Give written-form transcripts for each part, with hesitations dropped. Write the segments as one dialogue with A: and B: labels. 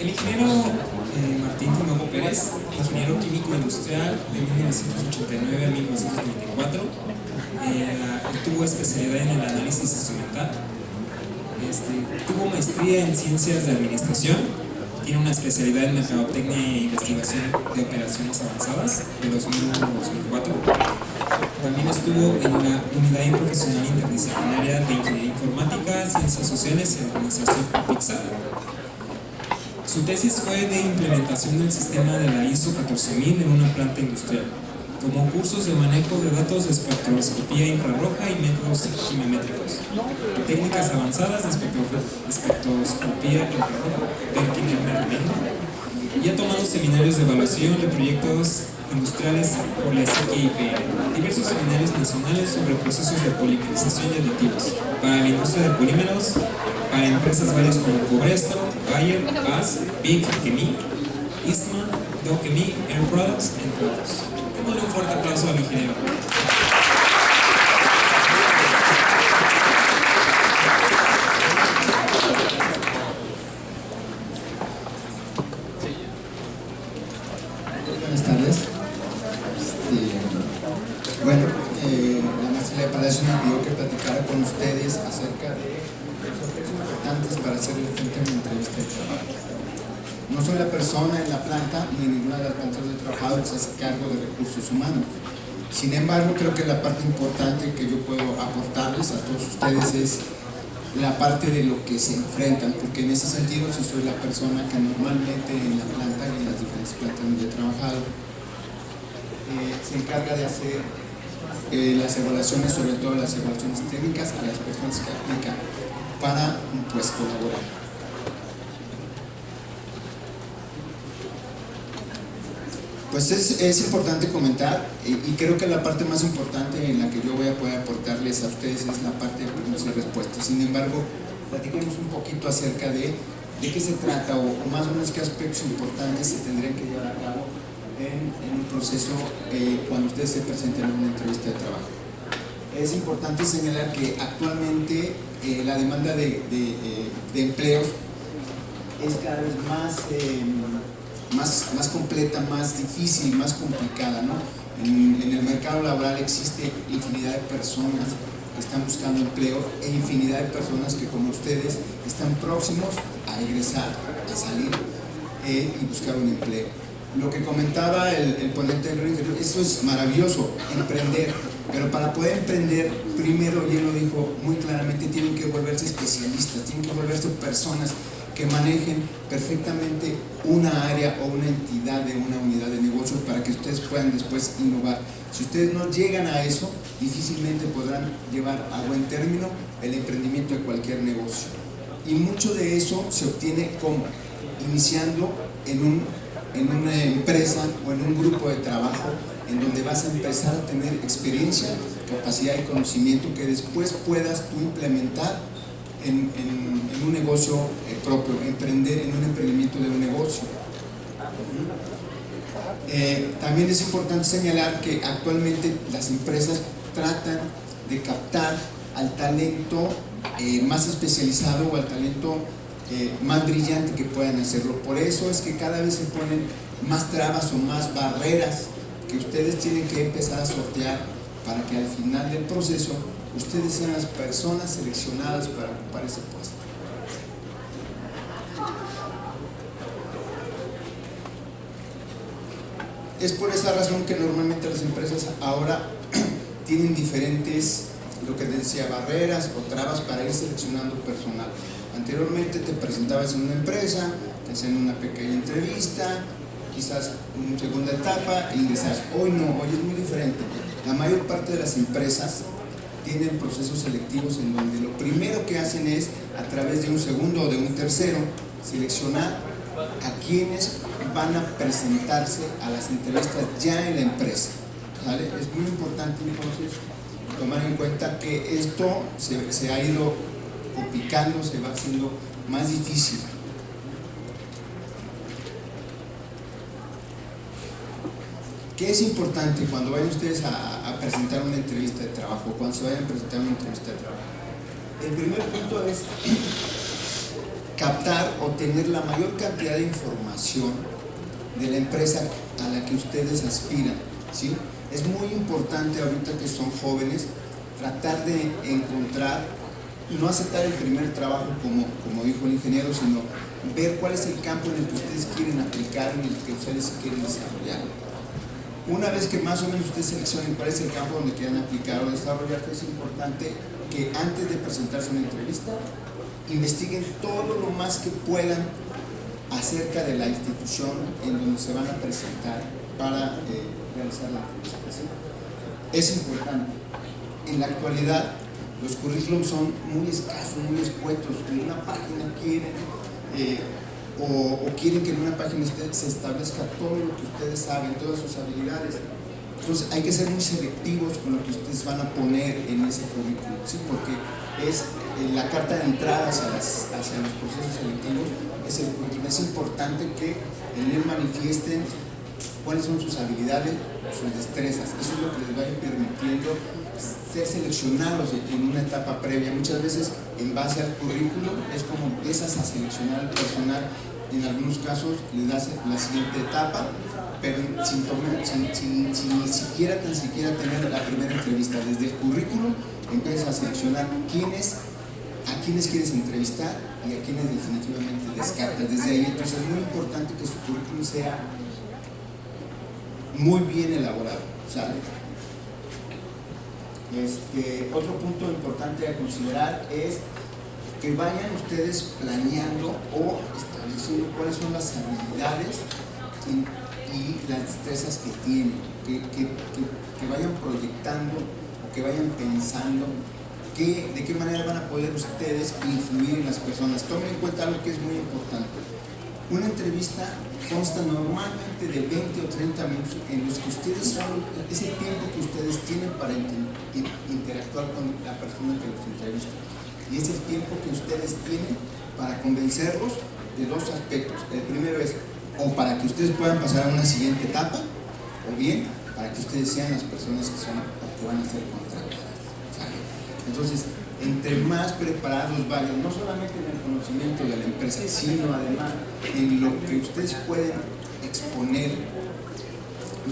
A: El ingeniero Martín Tinoco Pérez, ingeniero químico industrial de 1989 a 1994, tuvo especialidad en el análisis instrumental, tuvo maestría en ciencias de administración, tiene una especialidad en mercadotecnia e investigación de operaciones avanzadas de 2001 a 2004. También estuvo en la unidad profesional interdisciplinaria de ingeniería informática, ciencias sociales y administración PIXA. Su tesis fue de implementación del sistema de la ISO 14000 en una planta industrial, como cursos de manejo de datos de espectroscopía infrarroja y métodos quimiométricos, técnicas avanzadas de espectroscopía infrarroja, y ha tomado seminarios de evaluación de proyectos industriales por la SQIP, diversos seminarios nacionales sobre procesos de polimerización y aditivos para la industria de polímeros, para empresas varias como Cobresto, Bayer, BAS, Big Chemie, Eastman, Dow Chemie, Air Products, entre otros. Démosle un fuerte aplauso al ingeniero.
B: Buenas tardes. Bueno, la maestra de Palacio me pidió que platicara con ustedes acerca de los aspectos importantes para hacerle frente a una entrevista de trabajo. No soy la persona en la planta ni en ninguna de las plantas de trabajador que se hace cargo de recursos humanos. Sin embargo, creo que la parte importante que yo puedo aportarles a todos ustedes es la parte de lo que se enfrentan, porque en ese sentido sí soy la persona que normalmente en la planta y en las diferentes plantas donde he trabajado se encarga de hacer las evaluaciones, sobre todo las evaluaciones técnicas a las personas que aplican para un puesto laboral. Pues es importante comentar, y creo que la parte más importante en la que yo voy a poder aportarles a ustedes es la parte de preguntas y respuestas. Sin embargo, platiquemos un poquito acerca de qué se trata, o más o menos qué aspectos importantes se tendrían que llevar a cabo en un proceso cuando ustedes se presenten en una entrevista de trabajo. Es importante señalar que actualmente la demanda de empleos es cada vez más completa, más difícil, más complicada, ¿no? En el mercado laboral existe infinidad de personas que están buscando empleo e infinidad de personas que, como ustedes, están próximos a egresar, a salir y buscar un empleo. Lo que comentaba el ponente del anterior, eso es maravilloso, emprender, pero para poder emprender, primero, y él lo dijo muy claramente, tienen que volverse especialistas, tienen que volverse personas que manejen perfectamente una área o una entidad de una unidad de negocios para que ustedes puedan después innovar. Si ustedes no llegan a eso, difícilmente podrán llevar a buen término el emprendimiento de cualquier negocio. Y mucho de eso se obtiene como iniciando en una empresa o en un grupo de trabajo en donde vas a empezar a tener experiencia, capacidad y conocimiento que después puedas tú implementar en un negocio propio, emprender en un emprendimiento de un negocio. También es importante señalar que actualmente las empresas tratan de captar al talento más especializado o al talento más brillante que puedan hacerlo. Por eso es que cada vez se ponen más trabas o más barreras que ustedes tienen que empezar a sortear para que al final del proceso ustedes sean las personas seleccionadas para ocupar ese puesto. Es por esa razón que normalmente las empresas ahora tienen diferentes, lo que decía, barreras o trabas para ir seleccionando personal. Anteriormente te presentabas en una empresa, te hacían una pequeña entrevista, quizás una segunda etapa e ingresas. Hoy no, hoy es muy diferente. La mayor parte de las empresas tienen procesos selectivos en donde lo primero que hacen es, a través de un segundo o de un tercero, seleccionar a quienes van a presentarse a las entrevistas ya en la empresa, ¿vale? Es muy importante entonces tomar en cuenta que esto se ha ido complicando, se va haciendo más difícil. ¿Qué es importante cuando vayan ustedes a presentar una entrevista de trabajo, cuando se vayan a presentar una entrevista de trabajo? El primer punto es captar o obtener la mayor cantidad de información de la empresa a la que ustedes aspiran, ¿sí? Es muy importante ahorita que son jóvenes tratar de encontrar, no aceptar el primer trabajo como dijo el ingeniero, sino ver cuál es el campo en el que ustedes quieren aplicar, en el que ustedes quieren desarrollar. Una vez que más o menos ustedes seleccionen cuál es el campo donde quieran aplicar o desarrollar, es importante que antes de presentarse a una entrevista investiguen todo lo más que puedan acerca de la institución en donde se van a presentar para realizar la entrevista, ¿sí? Es importante. En la actualidad los currículums son muy escasos, muy escuetos. En una página quieren o quieren que en una página se establezca todo lo que ustedes saben, todas sus habilidades. Entonces hay que ser muy selectivos con lo que ustedes van a poner en ese currículum, ¿sí? Porque es la carta de entrada hacia los procesos selectivos, es el currículum. Es importante que en él manifiesten cuáles son sus habilidades, sus destrezas. Eso es lo que les va a ir permitiendo ser seleccionados en una etapa previa. Muchas veces en base al currículum es como empiezas a seleccionar al personal. En algunos casos les das la siguiente etapa, pero sin ni siquiera tener la primera entrevista. Desde el currículum empiezas a seleccionar a quienes quieres entrevistar y a quienes definitivamente descartas. Desde ahí, entonces es muy importante que su currículum sea muy bien elaborado, ¿sale? Otro punto importante a considerar es que vayan ustedes planeando o estableciendo cuáles son las habilidades y las destrezas que tienen, que vayan proyectando o que vayan pensando de qué manera van a poder ustedes influir en las personas. Tomen en cuenta algo que es muy importante. Una entrevista consta normalmente de 20 o 30 minutos en los que ustedes es el tiempo que ustedes tienen para interactuar con la persona que los entrevista. Y es el tiempo que ustedes tienen para convencerlos de dos aspectos. El primero es o para que ustedes puedan pasar a una siguiente etapa, o bien para que ustedes sean las personas que son o que van a ser contratadas, ¿sale? Entonces, entre más preparados vayan, no solamente en el conocimiento de la empresa, sino además en lo que ustedes pueden exponer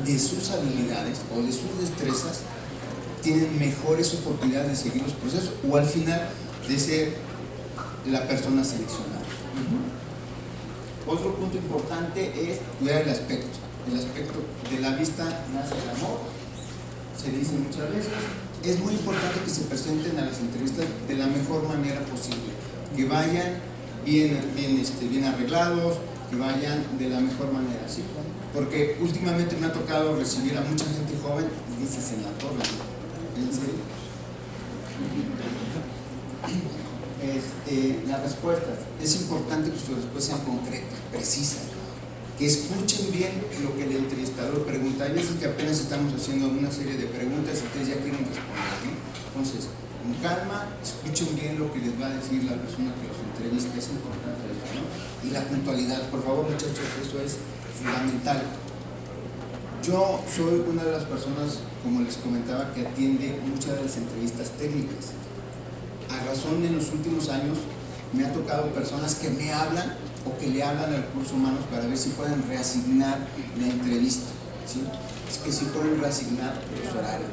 B: de sus habilidades o de sus destrezas, tienen mejores oportunidades de seguir los procesos o al final de ser la persona seleccionada. Otro punto importante es cuidar el aspecto de la vista nace el amor, se dice muchas veces. Es muy importante que se presenten a las entrevistas de la mejor manera posible, que vayan bien arreglados, que vayan de la mejor manera, ¿sí? Porque últimamente me ha tocado recibir a mucha gente joven y dices en la torre, ¿en serio? Las respuestas, es importante que sus respuestas sean concretas, precisas, que escuchen bien lo que el entrevistador pregunta. Hay veces que apenas estamos haciendo una serie de preguntas y ustedes ya quieren responder, ¿no? Entonces, con calma, escuchen bien lo que les va a decir la persona que los entrevista, es importante eso, ¿no? Y la puntualidad, por favor muchachos, eso es fundamental. Yo soy una de las personas, como les comentaba, que atiende muchas de las entrevistas técnicas. A razón, en los últimos años me ha tocado personas que me hablan o que le hablan a recursos humanos para ver si pueden reasignar la entrevista, ¿sí? Es que si pueden reasignar los horarios.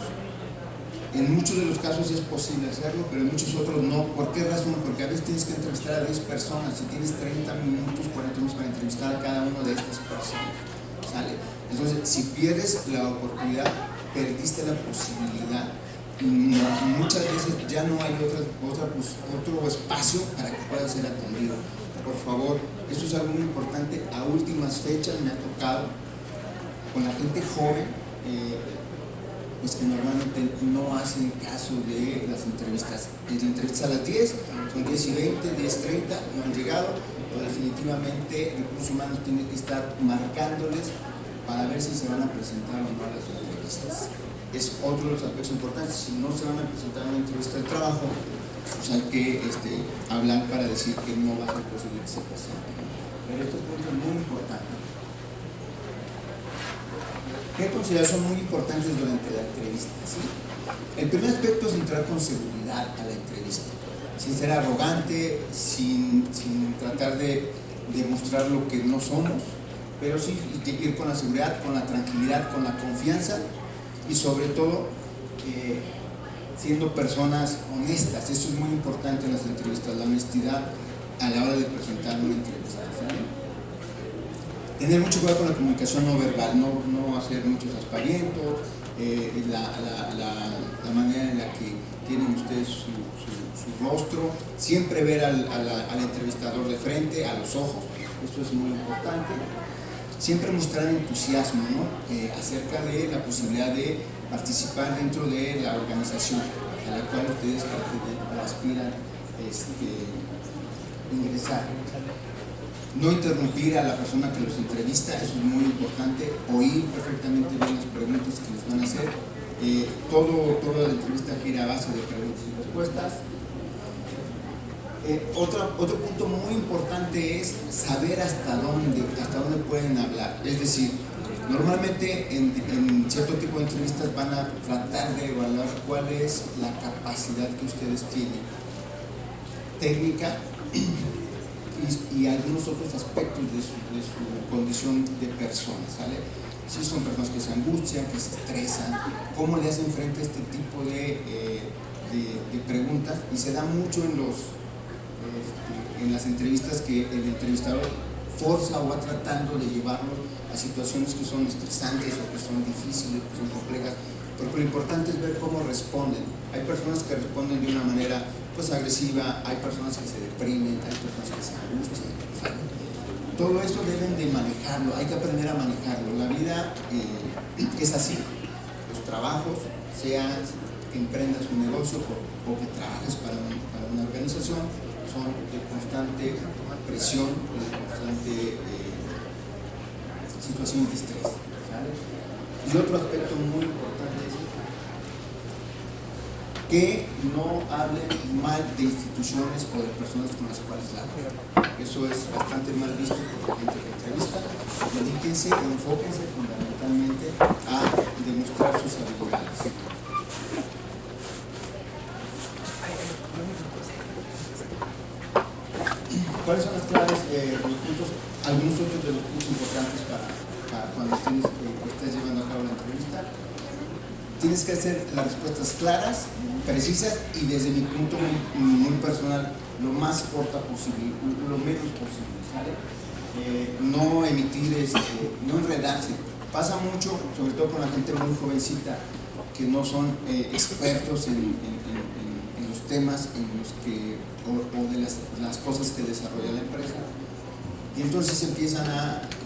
B: En muchos de los casos es posible hacerlo, pero en muchos otros no. ¿Por qué razón? Porque a veces tienes que entrevistar a 10 personas y tienes 30 minutos, 40 minutos para entrevistar a cada una de estas personas, ¿sale? Entonces, si pierdes la oportunidad, perdiste la posibilidad. Muchas veces ya no hay otro espacio para que pueda ser atendido. Por favor, esto es algo muy importante. A últimas fechas me ha tocado con la gente joven, pues que normalmente no hacen caso de las entrevistas. La entrevista a las 10, son 10 y 20, 10:30, no han llegado, pero definitivamente recursos humanos tiene que estar marcándoles para ver si se van a presentar o no a las entrevistas. Es otro de los aspectos importantes. Si no se van a presentar a una entrevista de trabajo, pues hay que hablar para decir que no va a ser posible que se presenten. Pero estos puntos son muy importantes. ¿Qué considero son muy importantes durante la entrevista? ¿Sí? El primer aspecto es entrar con seguridad a la entrevista, sin ser arrogante, sin tratar de demostrar lo que no somos, pero sí ir con la seguridad, con la tranquilidad, con la confianza y sobre todo siendo personas honestas. Eso es muy importante en las entrevistas, la honestidad a la hora de presentar una entrevista, ¿saben? Tener mucho cuidado con la comunicación no verbal, no hacer muchos aspavientos, la manera en la que tienen ustedes su rostro, siempre ver al entrevistador de frente, a los ojos, esto es muy importante. Siempre mostrar entusiasmo, ¿no? Acerca de la posibilidad de participar dentro de la organización a la cual ustedes aspiran ingresar. No interrumpir a la persona que los entrevista, eso es muy importante. Oír perfectamente bien las preguntas que les van a hacer. Toda la entrevista gira a base de preguntas y respuestas. Otro punto muy importante es saber hasta dónde pueden hablar. Es decir, normalmente en cierto tipo de entrevistas van a tratar de evaluar cuál es la capacidad que ustedes tienen, técnica y algunos otros aspectos de su condición de persona, ¿sale? Si son personas que se angustian, que se estresan, cómo le hacen frente a este tipo de preguntas, y se da mucho en las entrevistas que el entrevistador forza o va tratando de llevarlos a situaciones que son estresantes o que son difíciles, que son complejas, porque lo importante es ver cómo responden. Hay personas que responden de una manera pues agresiva, hay personas que se deprimen, hay personas que se angustian, ¿sabes? Todo eso deben de manejarlo, hay que aprender a manejarlo. La vida es así, los trabajos, sea que emprendas un negocio o que trabajes para una organización, son de constante presión, de constante situación de estrés, ¿sale? Y otro aspecto muy importante es que no hablen mal de instituciones o de personas con las cuales laboran. Eso es bastante mal visto por la gente que entrevista. Dedíquense, enfóquense fundamentalmente a demostrar sus habilidades. ¿Cuáles son las claves, los puntos, algunos otros de los puntos importantes para cuando estés llevando a cabo la entrevista? Tienes que hacer las respuestas claras, precisas y desde mi punto muy personal, lo más corta posible, lo menos posible, ¿sale? No emitir, no enredarse. Pasa mucho, sobre todo con la gente muy jovencita, que no son expertos en los temas en los que o de las cosas que desarrolla la empresa, y entonces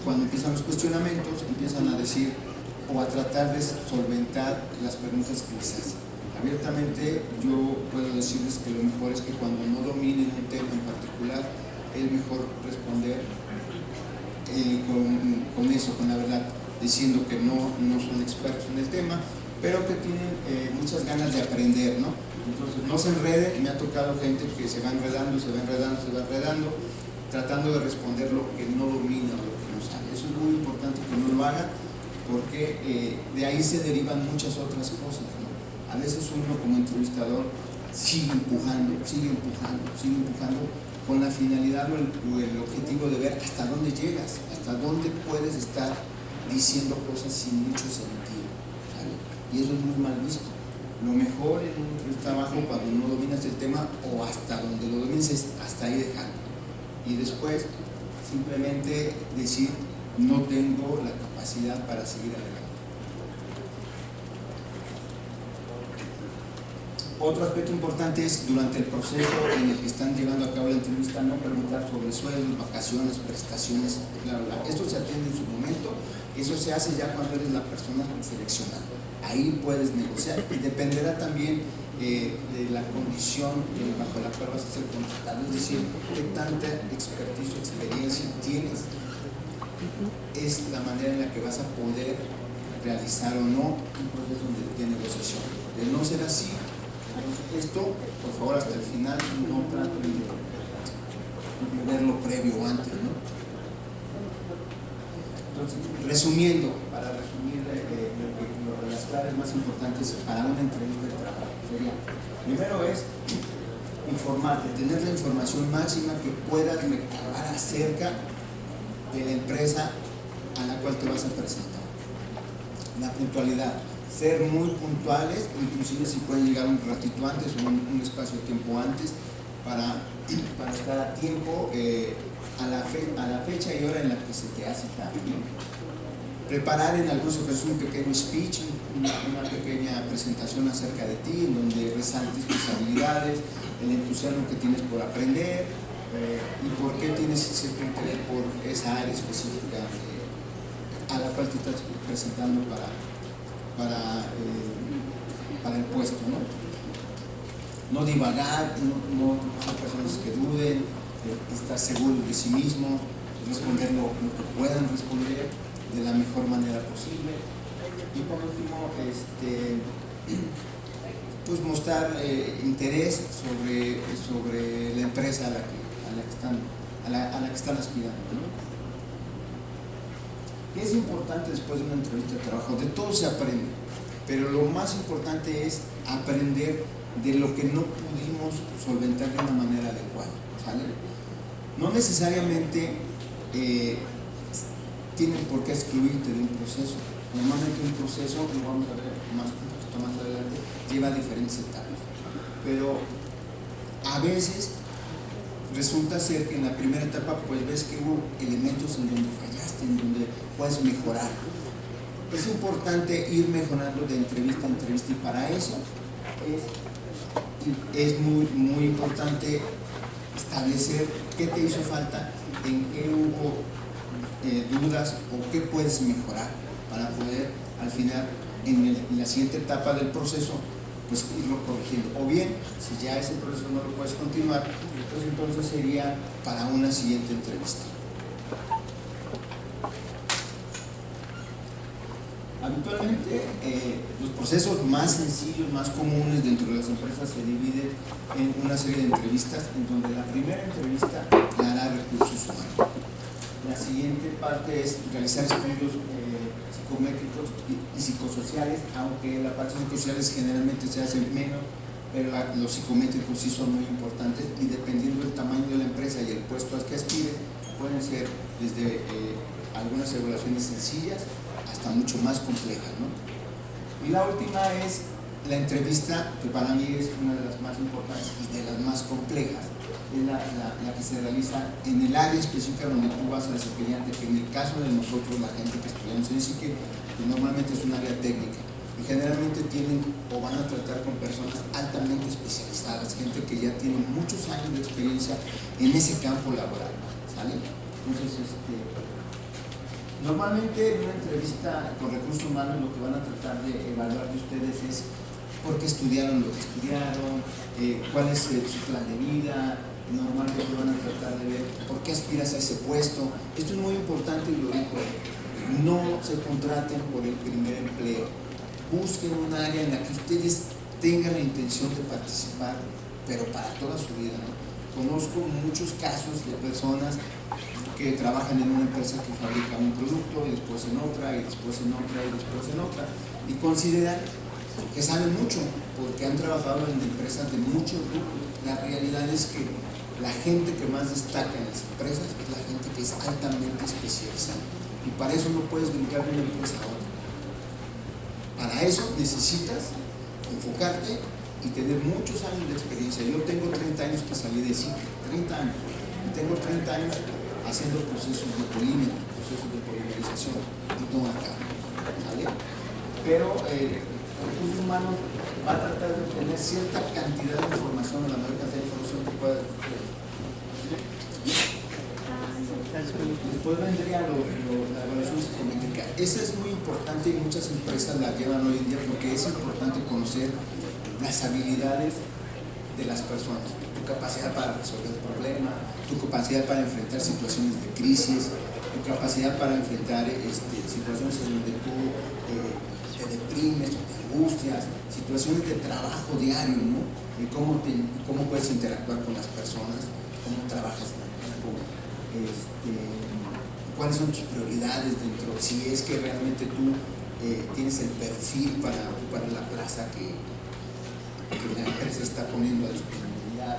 B: cuando empiezan los cuestionamientos, empiezan a decir o a tratar de solventar las preguntas que les hacen. Abiertamente yo puedo decirles que lo mejor es que cuando no dominen un tema en particular, es mejor responder con eso, con la verdad, diciendo que no son expertos en el tema, pero que tienen muchas ganas de aprender, ¿no? Entonces no se enreden. Me ha tocado gente que se va enredando, tratando de responder lo que no domina o lo que no sabe. Eso es muy importante que no lo hagan, porque de ahí se derivan muchas otras cosas, ¿no? A veces uno como entrevistador sigue empujando con la finalidad o el objetivo de ver hasta dónde llegas, hasta dónde puedes estar diciendo cosas sin mucho sentido, ¿sabes? Y eso es muy mal visto. Lo mejor en un trabajo, cuando no dominas el tema o hasta donde lo domines, es hasta ahí dejarlo. Y después simplemente decir, no tengo la capacidad para seguir adelante. Otro aspecto importante es, durante el proceso en el que están llevando a cabo la entrevista, no preguntar sobre sueldos, vacaciones, prestaciones, bla, bla. Esto se atiende en su momento, eso se hace ya cuando eres la persona seleccionada. Ahí puedes negociar, y dependerá también de la condición bajo la cual vas a ser contratado, es decir, qué tanta expertise o experiencia tienes, es la manera en la que vas a poder realizar o no un proceso de negociación. De no ser así, esto, por favor, hasta el final, no trato de verlo previo o antes, ¿no? Entonces, resumiendo, para resumir las claves más importantes para una entrevista de trabajo, sería, primero es informarte, tener la información máxima que puedas recabar acerca de la empresa a la cual te vas a presentar. La puntualidad, ser muy puntuales, inclusive si pueden llegar un ratito antes o un espacio de tiempo antes para estar a tiempo a la fecha y hora en la que se te ha citado, ¿no? Preparar en algunos ocasiones un pequeño speech, una pequeña presentación acerca de ti, en donde resaltes tus habilidades, el entusiasmo que tienes por aprender y por qué tienes cierto interés por esa área específica a la cual te estás presentando para el puesto, ¿no? No divagar, no ser personas que duden, estar seguros de sí mismos, responder lo que puedan responder de la mejor manera posible. Y por último, pues mostrar interés sobre la empresa a la que están aspirando, ¿no? ¿Qué es importante después de una entrevista de trabajo? De todo se aprende, pero lo más importante es aprender de lo que no pudimos solventar de una manera adecuada, ¿sale? No necesariamente tienen por qué excluirte de un proceso. Normalmente un proceso, lo vamos a ver un poquito más adelante, lleva diferentes etapas, pero a veces resulta ser que en la primera etapa pues ves que hubo elementos en donde fallaste, en donde puedes mejorar. Es importante ir mejorando de entrevista a entrevista y para eso es muy importante establecer qué te hizo falta, en qué hubo dudas o qué puedes mejorar para poder al final en la siguiente etapa del proceso pues irlo corrigiendo, o bien si ya ese proceso no lo puedes continuar pues entonces sería para una siguiente entrevista. Habitualmente los procesos más sencillos, más comunes dentro de las empresas se dividen en una serie de entrevistas en donde la primera entrevista la hará recursos humanos. La siguiente parte es realizar estudios psicométricos y psicosociales, aunque la parte psicosociales generalmente se hace menos, pero los psicométricos sí son muy importantes y dependiendo del tamaño de la empresa y el puesto al que aspire, pueden ser desde algunas evaluaciones sencillas hasta mucho más complejas, ¿no? Y la última es la entrevista, que para mí es una de las más importantes y de las más complejas, es la que se realiza en el área específica donde tú vas a desempeñarte, que en el caso de nosotros, la gente que estudiamos en que normalmente es un área técnica y generalmente tienen o van a tratar con personas altamente especializadas, gente que ya tiene muchos años de experiencia en ese campo laboral, ¿sale? Entonces, normalmente en una entrevista con recursos humanos lo que van a tratar de evaluar de ustedes es por qué estudiaron lo que estudiaron, cuál es su plan de vida. Normalmente van a tratar de ver por qué aspiras a ese puesto. Esto es muy importante y lo digo, no se contraten por el primer empleo, busquen un área en la que ustedes tengan la intención de participar, pero para toda su vida, ¿no? Conozco muchos casos de personas que trabajan en una empresa que fabrica un producto y después en otra y después en otra y después en otra y consideran que saben mucho porque han trabajado en empresas de muchos grupos. La realidad es que la gente que más destaca en las empresas es la gente que es altamente especializada y para eso no puedes brincar de una empresa a otra. Para eso necesitas enfocarte y tener muchos años de experiencia. Yo tengo 30 años que salí de SIC, 30 años, y tengo 30 años haciendo procesos de polímero, procesos de polimerización y todo acá, ¿vale? Pero recursos humanos va a tratar de obtener cierta cantidad de información, la mayor cantidad de información que pueda. Después vendría la evaluación psicométrica. Esa es muy importante y muchas empresas la llevan hoy en día porque es importante conocer las habilidades de las personas, tu capacidad para resolver problemas, tu capacidad para enfrentar situaciones de crisis, tu capacidad para enfrentar situaciones en donde tú te deprimes o te angustias, situaciones de trabajo diario, ¿no? Y cómo puedes interactuar con las personas, cómo trabajas en equipo, cuáles son tus prioridades dentro, si es que realmente tú tienes el perfil para ocupar la plaza que la empresa está poniendo a disponibilidad.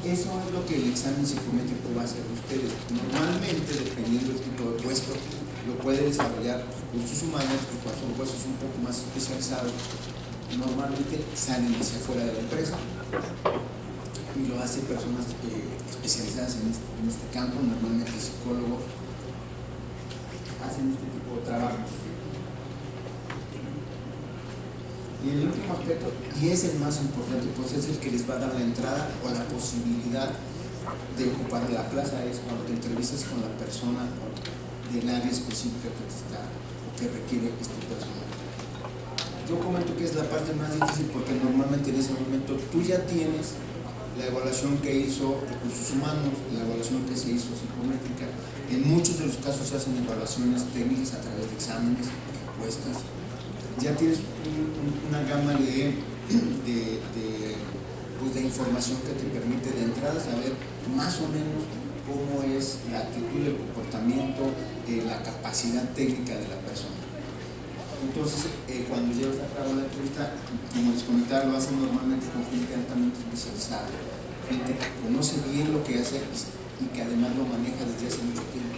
B: Eso es lo que el examen psicométrico va a hacer de ustedes. Normalmente, dependiendo del tipo de puesto, lo puede desarrollar recursos humanos, que cuando son puestos un poco más especializados, normalmente salen hacia afuera de la empresa y lo hacen personas especializadas en este campo, normalmente psicólogos hacen este tipo de trabajo. Y el último aspecto, y es el más importante, pues es el que les va a dar la entrada o la posibilidad de ocupar la plaza, es cuando te entrevistas con la persona del área específica que te está o que requiere este personal. Yo comento que es la parte más difícil porque normalmente en ese momento tú ya tienes la evaluación que hizo recursos humanos, la evaluación que se hizo psicométrica. En muchos de los casos se hacen evaluaciones técnicas a través de exámenes, encuestas. Ya tienes una gama de información que te permite de entrada saber más o menos cómo es la actitud, el comportamiento, la capacidad técnica de la persona. Entonces, cuando llevas a cabo la entrevista, como les comentaba, lo hacen normalmente con gente altamente especializada, gente que conoce bien lo que hace y que además lo maneja desde hace mucho tiempo.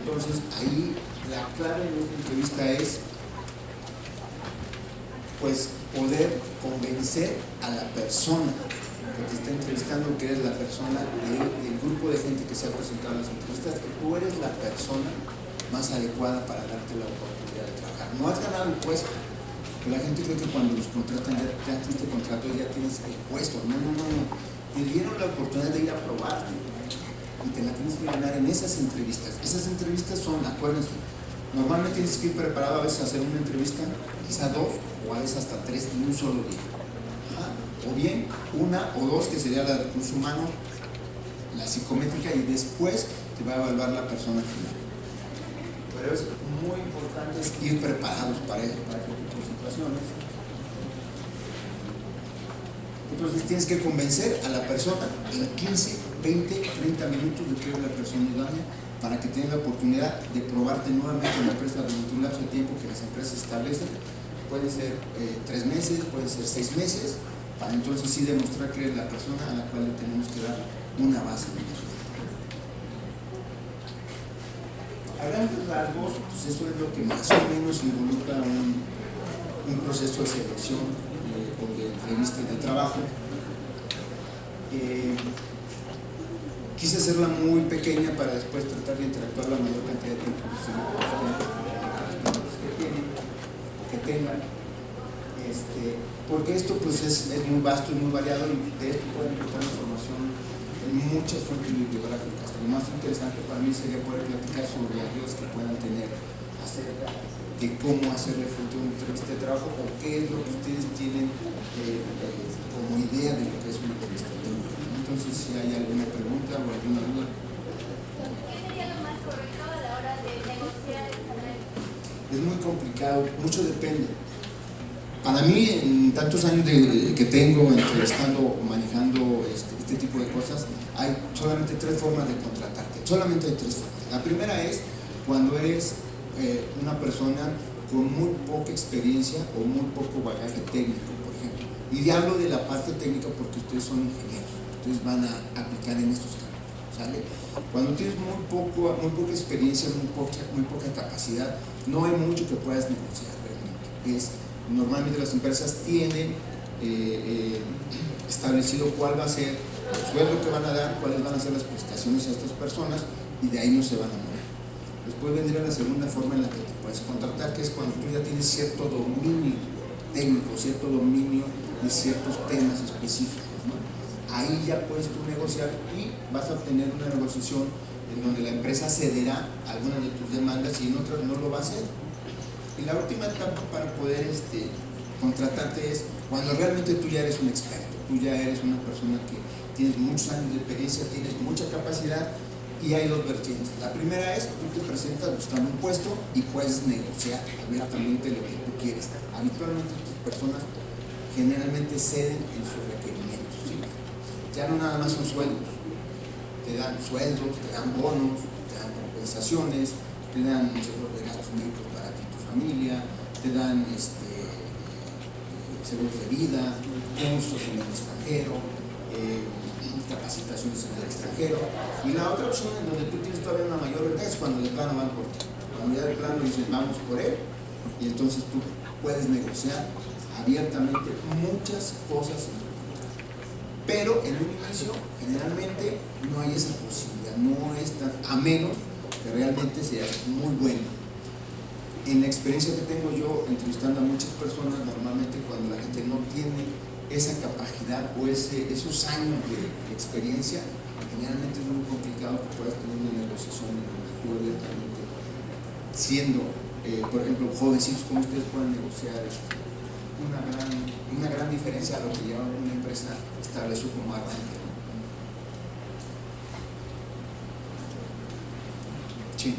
B: Entonces, ahí la clave de esta entrevista es pues poder convencer a la persona que te está entrevistando, que eres la persona del grupo de gente que se ha presentado en las entrevistas, que tú eres la persona más adecuada para darte la oportunidad de trabajar. No has ganado el puesto, porque la gente cree que cuando los contratan ya tienes contrato y ya tienes el puesto. No. Te dieron la oportunidad de ir a probarte y te la tienes que ganar en esas entrevistas. Esas entrevistas son, acuérdense, normalmente tienes que ir preparado a veces a hacer una entrevista, quizá 2 o a veces hasta 3 en un solo día. O bien 1 o 2 que sería la de recursos humanos, la psicométrica, y después te va a evaluar la persona final. Pero es muy importante ir preparados para este tipo de situaciones. Entonces tienes que convencer a la persona en 15, 20, 30 minutos de que es la persona idónea para que tenga la oportunidad de probarte nuevamente en la empresa durante un lapso de tiempo que las empresas establecen. Puede ser 3 meses, puede ser 6 meses, para entonces sí demostrar que es la persona a la cual le tenemos que dar una base. A grandes rasgos, pues eso es lo que más o menos involucra un proceso de selección o de entrevista de trabajo. Quise hacerla muy pequeña para después tratar de interactuar la mayor cantidad de tiempo que tengan, porque esto pues es muy vasto y muy variado, y de esto pueden encontrar información en muchas fuentes bibliográficas. Lo más interesante para mí sería poder platicar sobre las dudas que puedan tener acerca de cómo hacerle frente a una entrevista de trabajo o qué es lo que ustedes tienen como idea de lo que es una entrevista de trabajo. Entonces, si hay alguna pregunta o alguna duda.
C: ¿Qué sería lo más correcto a la hora de negociar el salario?
B: Es muy complicado, mucho depende. Para mí, en tantos años que tengo entrevistando o manejando este tipo de cosas, hay solamente 3 formas de contratarte. Solamente hay 3 formas. La primera es cuando eres una persona con muy poca experiencia o muy poco bagaje técnico, por ejemplo. Y hablo de la parte técnica porque ustedes son ingenieros, ustedes van a aplicar en estos campos, ¿sale? Cuando tienes muy poca experiencia, muy poca capacidad, no hay mucho que puedas negociar realmente. Normalmente las empresas tienen establecido cuál va a ser el sueldo que van a dar, cuáles van a ser las prestaciones a estas personas, y de ahí no se van a mover. Después vendría la segunda forma en la que te puedes contratar, que es cuando tú ya tienes cierto dominio técnico, cierto dominio de ciertos temas específicos, ¿no? Ahí ya puedes tú negociar y vas a obtener una negociación en donde la empresa cederá algunas de tus demandas y en otras no lo va a hacer. Y la última etapa para poder contratarte es cuando realmente tú ya eres un experto, tú ya eres una persona que tienes muchos años de experiencia, tienes mucha capacidad, y hay 2 vertientes. La primera es, tú te presentas buscando un puesto y puedes negociar abiertamente lo que tú quieres. Habitualmente estas personas generalmente ceden en sus requerimientos, ¿sí? Ya no nada más son sueldos, te dan sueldos, te dan bonos, te dan compensaciones, te dan seguros de gastos médicos para ti y tu familia, te dan seguros de vida, cursos en el extranjero, capacitaciones en el extranjero. Y la otra opción en donde tú tienes todavía una mayor ventaja es cuando de plano van por ti. Cuando ya de plano dicen vamos por él, y entonces tú puedes negociar abiertamente muchas cosas. Pero en un inicio generalmente no hay esa posibilidad, no es tan, a menos que realmente sea muy bueno. En la experiencia que tengo yo entrevistando a muchas personas, normalmente cuando la gente no tiene esa capacidad o esos años de experiencia, generalmente es muy complicado que puedas tener una negociación en donde tú abiertamente, siendo, por ejemplo, jovencitos como ustedes, puedan negociar una gran diferencia a lo que lleva una empresa estableció como arranque. Sí.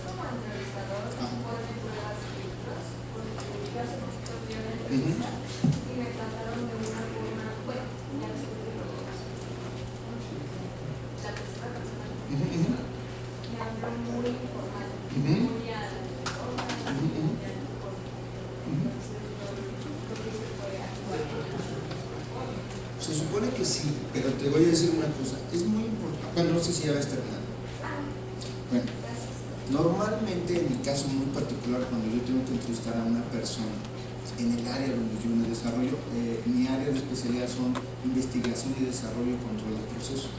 C: Como entrevistador, puedes vincular las películas, porque yo hace poquito fui a una
B: Uh-huh.
C: entrevista y me trataron de una forma, bueno, ya después de lo que pasó. La tercera persona me habló muy informal, muy a la forma,
B: Se supone que sí, pero te voy a decir una cosa, es muy importante, bueno, no sé si ya vas terminando. Bueno, normalmente en mi caso muy particular, cuando yo tengo que entrevistar a una persona en el área donde yo me desarrollo, mi área de especialidad son investigación y desarrollo y control del proceso.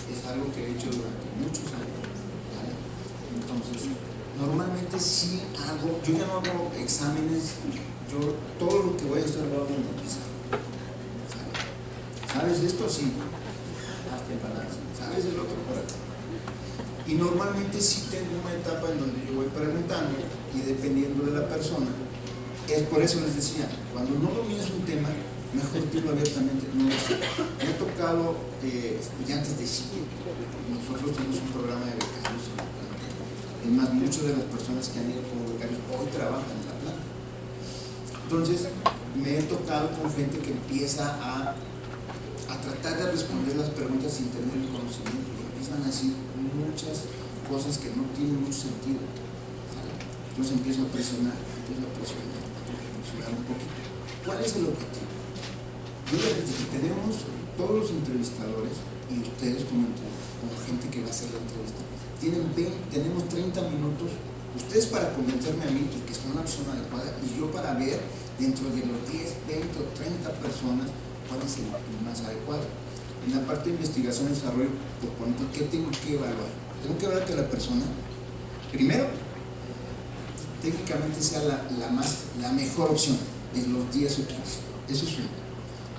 B: Es algo que he hecho durante muchos años, ¿vale? Entonces, normalmente sí hago, yo ya no hago exámenes, yo todo lo que voy a hacer lo hago en el pizarra. ¿Sabes esto? Sí. Hazte balance. ¿Sabes el otro? Por aquí. Y normalmente sí tengo una etapa en donde yo voy preguntando y dependiendo de la persona, es por eso les decía, cuando no dominas un tema, mejor dilo abiertamente, no lo sé. Me ha tocado estudiantes de sitio. Nosotros tenemos un programa de becarios en la planta. Es más, muchas de las personas que han ido como becarios hoy trabajan en la planta. Entonces, me he tocado con gente que empieza a tratar de responder las preguntas sin tener el conocimiento, y empiezan a decir muchas cosas que no tienen mucho sentido, ¿vale? Entonces empiezo a presionar un poquito. ¿Cuál es el objetivo? Yo les dije, tenemos todos los entrevistadores y ustedes como gente que va a hacer la entrevista, tenemos 30 minutos, ustedes para convencerme a mí de que son una persona adecuada y yo para ver dentro de los 10, 20 o 30 personas cuál es el más adecuado. En la parte de investigación y desarrollo, ¿qué tengo que evaluar? Tengo que evaluar que la persona, primero, técnicamente sea la mejor opción de los 10 o 15. Eso es uno.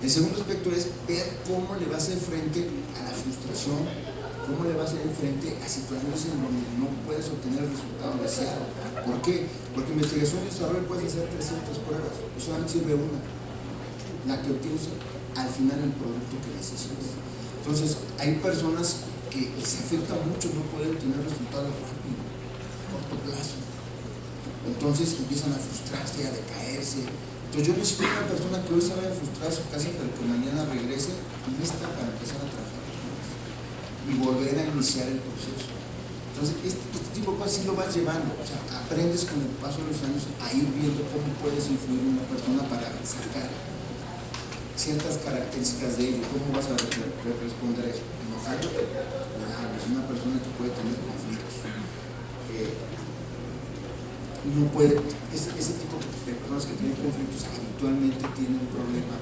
B: El segundo aspecto es ver cómo le va a hacer frente a la frustración, cómo le va a hacer frente a situaciones en donde no puedes obtener el resultado deseado. ¿Por qué? Porque en investigación y desarrollo puedes hacer 300 pruebas, y solamente sirve una, la que obtienes al final el producto que necesitas. Entonces, hay personas que les afecta mucho no poder obtener resultados rápido, a corto plazo. Entonces empiezan a frustrarse, a decaerse. Entonces yo necesito una persona que hoy se vaya a frustrar a su casa, pero que mañana regrese lista para empezar a trabajar y volver a iniciar el proceso. Entonces, este tipo de cosas sí lo vas llevando, o sea, aprendes con el paso de los años a ir viendo cómo puedes influir en una persona para sacar ciertas características de ello. ¿Cómo vas a responder a eso? Enojado, es una persona que puede tener conflictos. No puede, ese tipo de personas que tienen conflictos habitualmente tienen un problema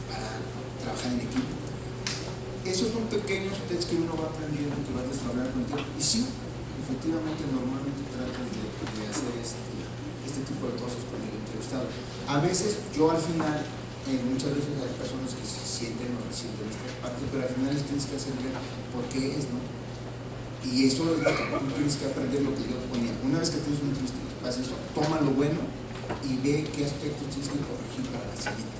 B: para trabajar en equipo. Esos son pequeños tests que uno va aprendiendo, que va a desarrollar con el tiempo. Y sí, efectivamente, normalmente tratan de hacer este tipo de cosas con el entrevistado. A veces, yo al final, muchas veces hay personas que se sienten o no sienten esta parte, pero al final les tienes que hacer ver por qué es, ¿no? Y eso es lo que tú tienes que aprender, lo que yo ponía. Una vez que tienes una entrevista, haces eso, toma lo bueno y ve qué aspectos tienes que corregir para la siguiente.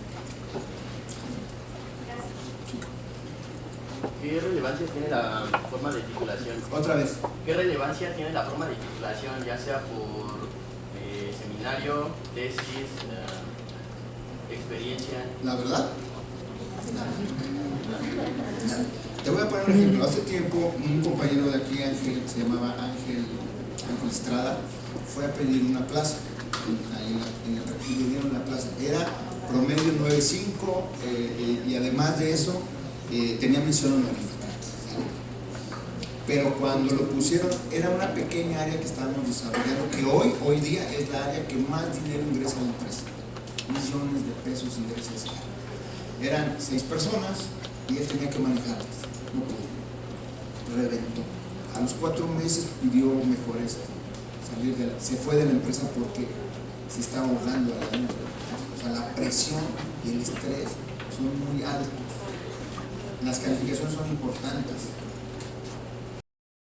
D: ¿Qué relevancia tiene la forma de titulación?
B: Otra vez.
D: ¿Qué relevancia tiene la forma de titulación, ya sea por seminario, tesis, experiencia?
B: ¿La verdad? Nada. Te voy a poner un ejemplo. Hace tiempo, un compañero de aquí, Ángel, se llamaba Ángel Estrada, fue a pedir una plaza. Y le dieron la plaza. Era promedio 9.5 y además de eso, tenía mención honorífica, ¿sale? Pero cuando lo pusieron, era una pequeña área que estábamos desarrollando, que hoy día es la área que más dinero ingresa a la empresa. Millones de pesos ingresa esa área. Eran 6 personas y él tenía que manejarlas. No pudo. Reventó. A los 4 meses pidió mejor salir se fue de la empresa porque se estaba ahogando adentro. O sea, la presión y el estrés son muy altos. Las calificaciones son importantes.